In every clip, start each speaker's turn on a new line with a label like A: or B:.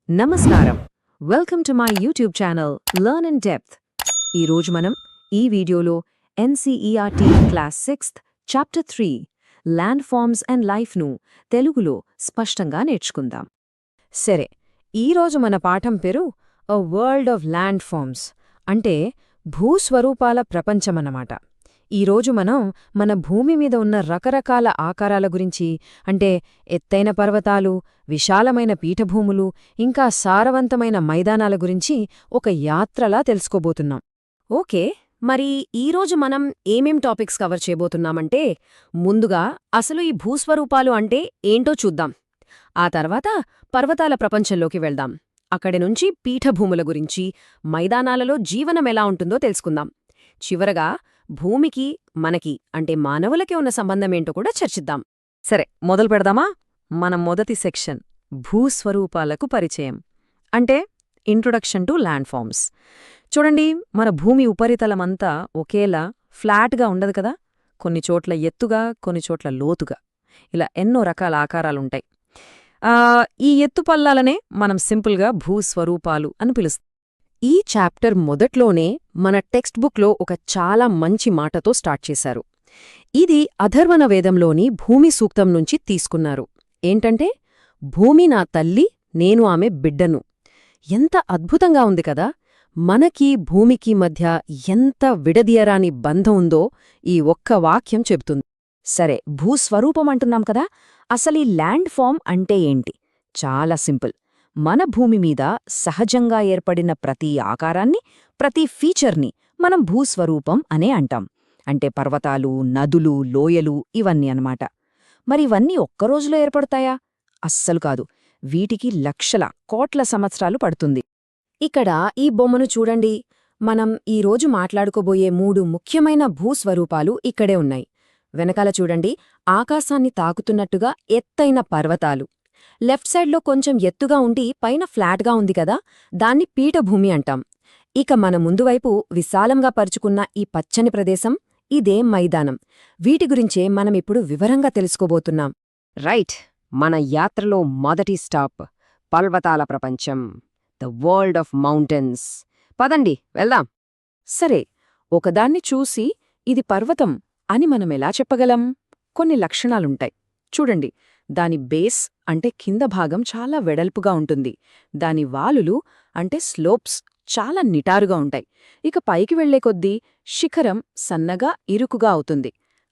A: నమస్కారం. Welcome to my YouTube channel learn in depth. ఈరోజు మనం ఈ వీడియోలో NCERT class 6th chapter 3 land forms and లైఫ్ను తెలుగులో స్పష్టంగా నేర్చుకుందాం. సరే, ఈరోజు మన పాఠం పేరు a world of land forms, అంటే భూస్వరూపాల ప్రపంచమన్నమాట. ఈరోజు మనం మన భూమి మీద ఉన్న రకరకాల ఆకారాల గురించి, అంటే ఎత్తైన పర్వతాలు, విశాలమైన పీఠభూములు, ఇంకా సారవంతమైన మైదానాల గురించి ఒక యాత్రలా తెలుసుకోబోతున్నాం. ఓకే, మరి ఈరోజు మనం ఏమేం టాపిక్స్ కవర్ చేయబోతున్నామంటే, ముందుగా అసలు ఈ భూస్వరూపాలు అంటే ఏంటో చూద్దాం. ఆ తర్వాత పర్వతాల ప్రపంచంలోకి వెళ్దాం. అక్కడి నుంచి పీఠభూముల గురించి, మైదానాలలో జీవనమెలా ఉంటుందో తెలుసుకుందాం. చివరగా భూమికి, మనకి అంటే మానవులకి ఉన్న సంబంధమేంటో కూడా చర్చిద్దాం. సరే, మొదలు పెడదామా? మన మొదటి సెక్షన్ భూస్వరూపాలకు పరిచయం, అంటే ఇంట్రొడక్షన్ టు ల్యాండ్ ఫార్మ్స్. చూడండి, మన భూమి ఉపరితలమంతా ఒకేలా ఫ్లాట్గా ఉండదు కదా. కొన్ని చోట్ల ఎత్తుగా, కొన్ని చోట్ల లోతుగా, ఇలా ఎన్నో రకాల ఆకారాలుంటాయి. ఈ ఎత్తుపల్లాలనే మనం సింపుల్గా భూస్వరూపాలు అని పిలుస్తాం. ఈ చాప్టర్ మొదట్లోనే మన టెక్స్ట్ బుక్లో ఒక చాలా మంచి మాటతో స్టార్ట్ చేశారు. ఇది అథర్వణ వేదంలోని భూమి సూక్తం నుంచి తీసుకున్నారు. ఏంటంటే, భూమి నా తల్లి, నేను ఆమె బిడ్డను. ఎంత అద్భుతంగా ఉంది కదా. మనకి భూమికి మధ్య ఎంత విడదీయరాని బంధం ఉందో ఈ ఒక్క వాక్యం చెబుతుంది. సరే, భూస్వరూపమంటున్నాం కదా, అసలీ ల్యాండ్ ఫార్మ్ అంటే ఏంటి? చాలా సింపుల్. మన భూమి మీద సహజంగా ఏర్పడిన ప్రతి ఆకారాన్ని, ప్రతి ఫీచర్ని మనం భూస్వరూపం అనే అంటాం. అంటే పర్వతాలు, నదులు, లోయలు, ఇవన్నీ అన్నమాట. మరి ఇవన్నీ ఒక్కరోజులో ఏర్పడతాయా? అస్సలు కాదు. వీటికి లక్షల, కోట్ల సంవత్సరాలు పడుతుంది. ఇక్కడ ఈ బొమ్మను చూడండి. మనం ఈరోజు మాట్లాడుకోబోయే 3 ముఖ్యమైన భూస్వరూపాలు ఇక్కడే ఉన్నాయి. వెనకాల చూడండి, ఆకాశాన్ని తాకుతున్నట్టుగా ఎత్తైన పర్వతాలు. లెఫ్ట్ సైడ్లో కొంచెం ఎత్తుగా ఉండి పైన ఫ్లాట్గా ఉంది కదా, దాన్ని పీఠభూమి అంటాం. ఇక మన ముందువైపు విశాలంగా పరుచుకున్న ఈ పచ్చని ప్రదేశం, ఇదే మైదానం. వీటి గురించే మనమిప్పుడు వివరంగా తెలుసుకోబోతున్నాం. రైట్, మన యాత్రలో మొదటి స్టాప్ పర్వతాల ప్రపంచం, ద వరల్డ్ ఆఫ్ మౌంటైన్స్. పదండి, వెళ్దాం. సరే, ఒకదాన్ని చూసి ఇది పర్వతం అని మనమెలా చెప్పగలం? కొన్ని లక్షణాలుంటాయి. చూడండి, దాని బేస్ అంటే కింద భాగం చాలా వెడల్పుగా ఉంటుంది. దాని వాలులు అంటే స్లోప్స్ చాలా నిటారుగా ఉంటాయి. ఇక పైకి వెళ్లే కొద్దీ శిఖరం సన్నగా, ఇరుకుగా అవుతుంది.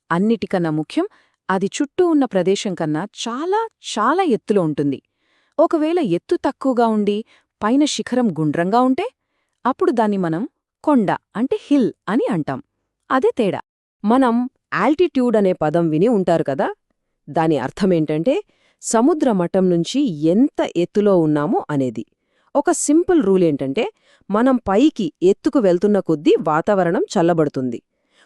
A: అన్నిటికన్నా ముఖ్యం, అది చుట్టూ ఉన్న ప్రదేశం కన్నా చాలా చాలా ఎత్తులో ఉంటుంది. ఒకవేళ ఎత్తు తక్కువగా ఉండి పైన శిఖరం గుండ్రంగా ఉంటే అప్పుడు దాన్ని మనం కొండ అంటే హిల్ అని అంటాం. అదే తేడా. మనం ఆల్టిట్యూడ్ అనే పదం విని ఉంటారు కదా. దాని అర్థమేంటంటే సముద్ర మట్టం నుంచి ఎంత ఎత్తులో ఉన్నామో అనేది. ఒక సింపుల్ రూల్ ఏంటంటే, మనం పైకి ఎత్తుకు వెళ్తున్న కొద్దీ వాతావరణం చల్లబడుతుంది.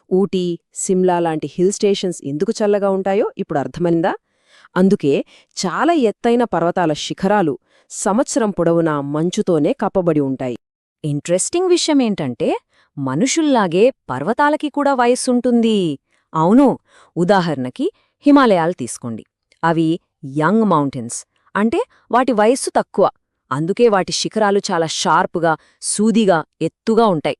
A: ఊటీ, సిమ్లా లాంటి హిల్ స్టేషన్స్ ఎందుకు చల్లగా ఉంటాయో ఇప్పుడు అర్థమైందా? అందుకే చాలా ఎత్తైన పర్వతాల శిఖరాలు సంవత్సరం పొడవునా మంచుతోనే కప్పబడి ఉంటాయి. ఇంట్రెస్టింగ్ విషయమేంటంటే, మనుషుల్లాగే పర్వతాలకి కూడా వయస్సుంటుంది. అవును, ఉదాహరణకి హిమాలయాలు తీసుకోండి. అవి యంగ్ మౌంటైన్స్, అంటే వాటి వయస్సు తక్కువ. అందుకే వాటి శిఖరాలు చాలా షార్పుగా, సూదిగా, ఎత్తుగా ఉంటాయి.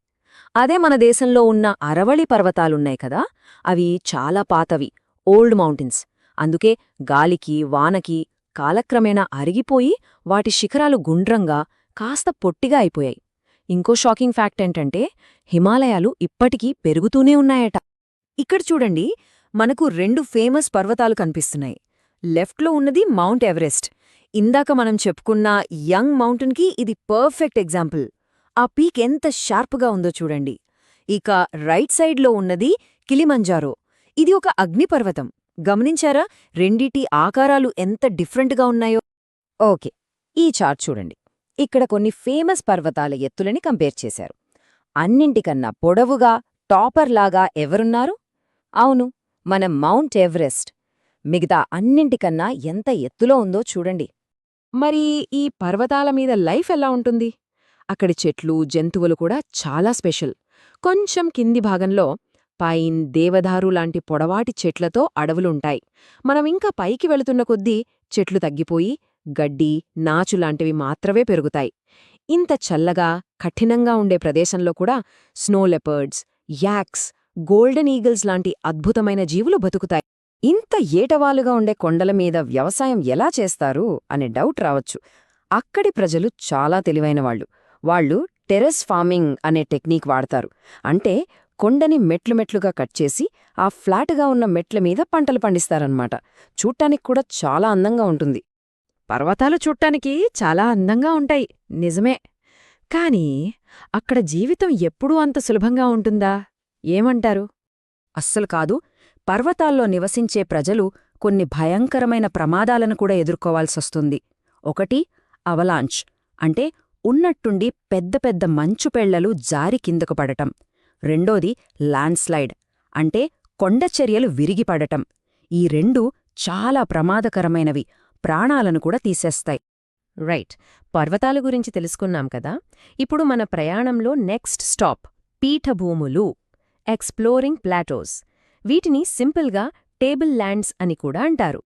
A: అదే మన దేశంలో ఉన్న అరవళి పర్వతాలున్నాయి కదా, అవి చాలా పాతవి, ఓల్డ్ మౌంటైన్స్. అందుకే గాలికి, వానకి కాలక్రమేణా అరిగిపోయి వాటి శిఖరాలు గుండ్రంగా, కాస్త పొట్టిగా అయిపోయాయి. ఇంకో షాకింగ్ ఫ్యాక్ట్ ఏంటంటే, హిమాలయాలు ఇప్పటికీ పెరుగుతూనే ఉన్నాయట. ఇక్కడ చూడండి, మనకు 2 ఫేమస్ పర్వతాలు కనిపిస్తున్నాయి. లెఫ్ట్లో ఉన్నది మౌంట్ ఎవరెస్ట్. ఇందాక మనం చెప్పుకున్న యంగ్ మౌంటైన్కి ఇది పర్ఫెక్ట్ ఎగ్జాంపుల్. ఆ పీక్ ఎంత షార్ప్గా ఉందో చూడండి. ఇక రైట్ సైడ్లో ఉన్నది కిలిమంజారో. ఇది ఒక అగ్నిపర్వతం. గమనించారా రెండిటి ఆకారాలు ఎంత డిఫరెంట్గా ఉన్నాయో? ఓకే, ఈ చార్ట్ చూడండి. ఇక్కడ కొన్ని ఫేమస్ పర్వతాల ఎత్తులని కంపేర్ చేశారు. అన్నింటికన్నా పొడవుగా, టాపర్లాగా ఎవరున్నారు? అవును, మన మౌంట్ ఎవరెస్ట్. మిగతా అన్నింటికన్నా ఎంత ఎత్తులో ఉందో చూడండి. మరి ఈ పర్వతాల మీద లైఫ్ ఎలా ఉంటుంది? అక్కడి చెట్లు, జంతువులు కూడా చాలా స్పెషల్. కొంచెం కింది భాగంలో పైన్, దేవదారు లాంటి పొడవాటి చెట్లతో అడవులుంటాయి. మనం ఇంకా పైకి వెళుతున్న కొద్దీ చెట్లు తగ్గిపోయి గడ్డి, నాచులాంటివి మాత్రమే పెరుగుతాయి. ఇంత చల్లగా, కఠినంగా ఉండే ప్రదేశంలో కూడా snow leopards, yaks, golden eagles లాంటి అద్భుతమైన జీవులు బతుకుతాయి. ఇంత ఏటవాలుగా ఉండే కొండల మీద వ్యవసాయం ఎలా చేస్తారు అనే డౌట్ రావచ్చు. అక్కడి ప్రజలు చాలా తెలివైనవాళ్లు. వాళ్ళు టెర్రస్ ఫార్మింగ్ అనే టెక్నిక్ వాడతారు. అంటే కొండని మెట్లుమెట్లుగా కట్ చేసి ఆ ఫ్లాట్గా ఉన్న మెట్ల మీద పంటలు పండిస్తారన్నమాట. చూడ్డానికి కూడా చాలా అందంగా ఉంటుంది. పర్వతాలు చూడ్డానికి చాలా అందంగా ఉంటాయి, నిజమే. కాని అక్కడ జీవితం ఎప్పుడూ అంత సులభంగా ఉంటుందా? ఏమంటారు? అస్సలు కాదు. పర్వతాల్లో నివసించే ప్రజలు కొన్ని భయంకరమైన ప్రమాదాలను కూడా ఎదుర్కోవాల్సొస్తుంది. ఒకటి అవలాంచ్, అంటే ఉన్నట్టుండి పెద్ద పెద్ద మంచుపెళ్లలు జారి కిందకు పడటం. రెండోది ల్యాండ్స్లైడ్, అంటే కొండచర్యలు విరిగిపడటం. ఈ రెండూ చాలా ప్రమాదకరమైనవి, ప్రాణాలను కూడా తీసేస్తాయి. రైట్, పర్వతాల గురించి తెలుసుకున్నాం కదా. ఇప్పుడు మన ప్రయాణంలో నెక్స్ట్ స్టాప్ పీఠభూములు, ఎక్స్ప్లోరింగ్ ప్లాటోస్. వీటిని సింపుల్గా టేబుల్ ల్యాండ్స్ అని కూడా అంటారు.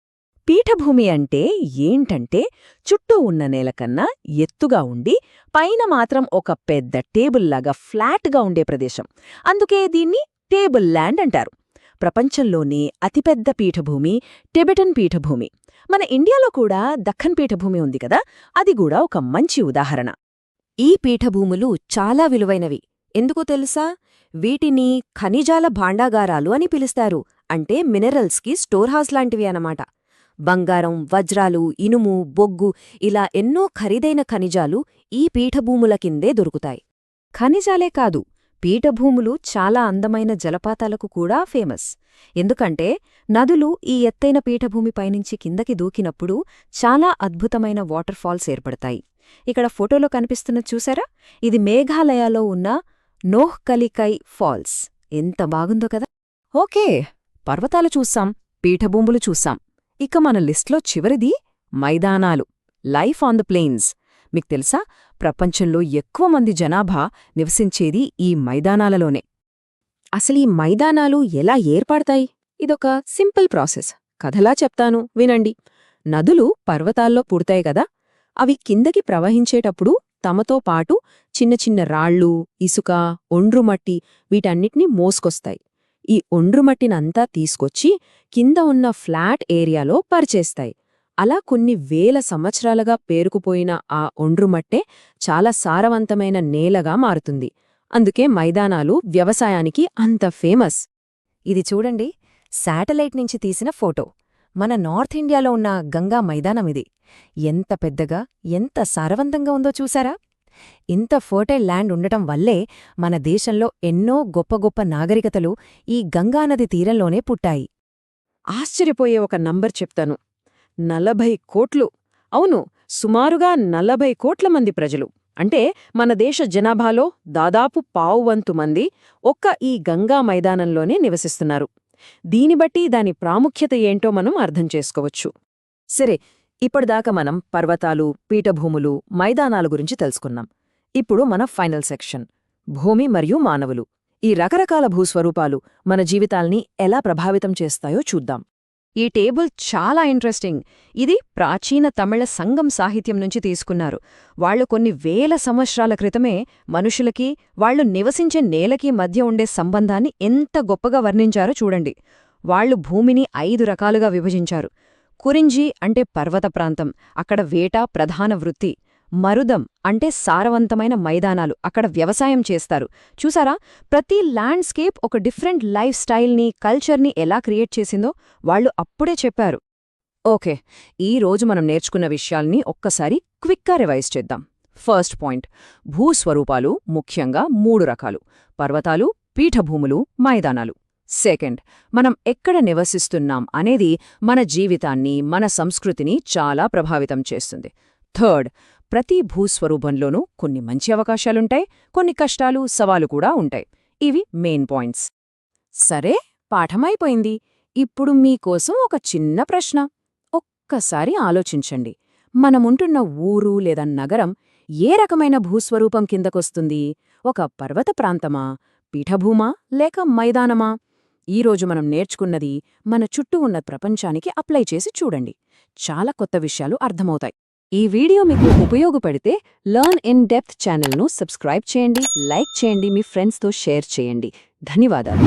A: పీఠభూమి అంటే ఏంటంటే చుట్టూ ఉన్న నేలకన్నా ఎత్తుగా ఉండి పైన మాత్రం ఒక పెద్ద టేబుల్లాగా ఫ్లాట్గా ఉండే ప్రదేశం. అందుకే దీన్ని టేబుల్ ల్యాండ్ అంటారు. ప్రపంచంలోనే అతిపెద్ద పీఠభూమి టిబెటన్ పీఠభూమి. మన ఇండియాలో కూడా దక్కన్ పీఠభూమి ఉంది కదా, అది కూడా ఒక మంచి ఉదాహరణ. ఈ పీఠభూములు చాలా విలువైనవి. ఎందుకో తెలుసా? వీటిని ఖనిజాల భాండాగారాలు అని పిలుస్తారు. అంటే మినరల్స్కి స్టోర్ హౌస్ లాంటివి అన్నమాట. బంగారం, వజ్రాలు, ఇనుము, బొగ్గు ఇలా ఎన్నో ఖరీదైన ఖనిజాలు ఈ పీఠభూముల కిందే దొరుకుతాయి. ఖనిజాలే కాదు, పీఠభూములు చాలా అందమైన జలపాతాలకు కూడా ఫేమస్. ఎందుకంటే నదులు ఈ ఎత్తైన పీఠభూమి పైనుంచి కిందకి దూకినప్పుడు చాలా అద్భుతమైన వాటర్ ఫాల్స్ ఏర్పడతాయి. ఇక్కడ ఫోటోలో కనిపిస్తున్నది చూసారా? ఇది మేఘాలయలో ఉన్న నోహ్కలికై ఫాల్స్. ఎంత బాగుందో కదా. ఓకే, పర్వతాలు చూసాం, పీఠభూములు చూసాం. ఇక మన లిస్ట్లో చివరిది మైదానాలు, లైఫ్ ఆన్ ద ప్లెయిన్స్. మీకు తెలుసా, ప్రపంచంలో ఎక్కువ మంది జనాభా నివసించేది ఈ మైదానాలలోనే. అసలీ మైదానాలు ఎలా ఏర్పడతాయి? ఇదొక సింపుల్ ప్రాసెస్. కథలా చెప్తాను, వినండి. నదులు పర్వతాల్లో పుడతాయి కదా, అవి కిందకి ప్రవహించేటప్పుడు తమతో పాటు చిన్న చిన్న రాళ్ళు, ఇసుక, ఒండ్రుమట్టి వీటన్నిటినీ మోసుకొస్తాయి. ఈ ఒండ్రుమట్టినంతా తీసుకొచ్చి కింద ఉన్న ఫ్లాట్ ఏరియాలో పరిచేస్తాయి. అలా కొన్ని వేల సంవత్సరాలుగా పేరుకుపోయిన ఆ ఒండ్రుమట్టే చాలా సారవంతమైన నేలగా మారుతుంది. అందుకే మైదానాలు వ్యవసాయానికి అంత ఫేమస్. ఇది చూడండి, శాటిలైట్ నుంచి తీసిన ఫోటో. మన నార్త్ ఇండియాలో ఉన్న గంగా మైదానమిది. ఎంత పెద్దగా, ఎంత సారవంతంగా ఉందో చూసారా? ఇంత ఫర్టైల్ ల్యాండ్ ఉండటం వల్లే మన దేశంలో ఎన్నో గొప్ప గొప్ప నాగరికతలు ఈ గంగానది తీరంలోనే పుట్టాయి. ఆశ్చర్యపోయే ఒక నంబర్ చెప్తాను. 40 కోట్లు. అవును, సుమారుగా 40 కోట్ల మంది ప్రజలు. అంటే మన దేశ జనాభాలో దాదాపు పావువంతు మంది ఒక్క ఈ గంగా మైదానంలోనే నివసిస్తున్నారు. దీనిబట్టి దాని ప్రాముఖ్యత ఏంటో మనం అర్థం చేసుకోవచ్చు. సరే, ఇప్పటిదాకా మనం పర్వతాలు, పీఠభూములు, మైదానాల గురించి తెలుసుకున్నాం. ఇప్పుడు మన ఫైనల్ సెక్షన్, భూమి మరియు మానవులు. ఈ రకరకాల భూస్వరూపాలు మన జీవితాల్ని ఎలా ప్రభావితం చేస్తాయో చూద్దాం. ఈ టేబుల్ చాలా ఇంట్రెస్టింగ్. ఇది ప్రాచీన తమిళ సంగం సాహిత్యం నుంచి తీసుకున్నారు. వాళ్లు కొన్ని వేల సంవత్సరాల క్రితమే మనుషులకి, వాళ్లు నివసించే నేలకి మధ్య ఉండే సంబంధాన్ని ఎంత గొప్పగా వర్ణించారో చూడండి. వాళ్లు భూమిని 5 రకాలుగా విభజించారు. కురింజి అంటే పర్వత ప్రాంతం, అక్కడ వేట ప్రధాన వృత్తి. మరుదం అంటే సారవంతమైన మైదానాలు, అక్కడ వ్యవసాయం చేస్తారు. చూసారా, ప్రతి ల్యాండ్స్కేప్ ఒక డిఫరెంట్ లైఫ్ స్టైల్ని, కల్చర్ని ఎలా క్రియేట్ చేసిందో వాళ్లు అప్పుడే చెప్పారు. ఓకే, ఈ రోజు మనం నేర్చుకున్న విషయాల్ని ఒక్కసారి క్విక్గా రివైజ్ చేద్దాం. ఫస్ట్ పాయింట్, భూస్వరూపాలు ముఖ్యంగా 3 రకాలు: పర్వతాలు, పీఠభూములు, మైదానాలు. సెకండ్, మనం ఎక్కడ నివసిస్తున్నాం అనేది మన జీవితాన్ని, మన సంస్కృతిని చాలా ప్రభావితం చేస్తుంది. థర్డ్, ప్రతి భూస్వరూపంలోనూ కొన్ని మంచి అవకాశాలుంటాయి, కొన్ని కష్టాలు, సవాలు కూడా ఉంటాయి. ఇవి మెయిన్ పాయింట్స్. సరే, పాఠమైపోయింది. ఇప్పుడు మీకోసం ఒక చిన్న ప్రశ్న. ఒక్కసారి ఆలోచించండి. మనముంటున్న ఊరు లేదా నగరం ఏ రకమైన భూస్వరూపం కిందకొస్తుంది? ఒక పర్వత ప్రాంతమా, పీఠభూమా లేక మైదానమా? ఈరోజు మనం నేర్చుకున్నది మన చుట్టూ ఉన్న ప్రపంచానికి అప్లై చేసి చూడండి. చాలా కొత్త విషయాలు అర్థమవుతాయి. ఈ వీడియో మీకు ఉపయోగపడితే లర్న్ ఇన్ డెప్త్ ఛానల్ను సబ్స్క్రైబ్ చేయండి, లైక్ చేయండి, మీ ఫ్రెండ్స్తో షేర్ చేయండి. ధన్యవాదాలు.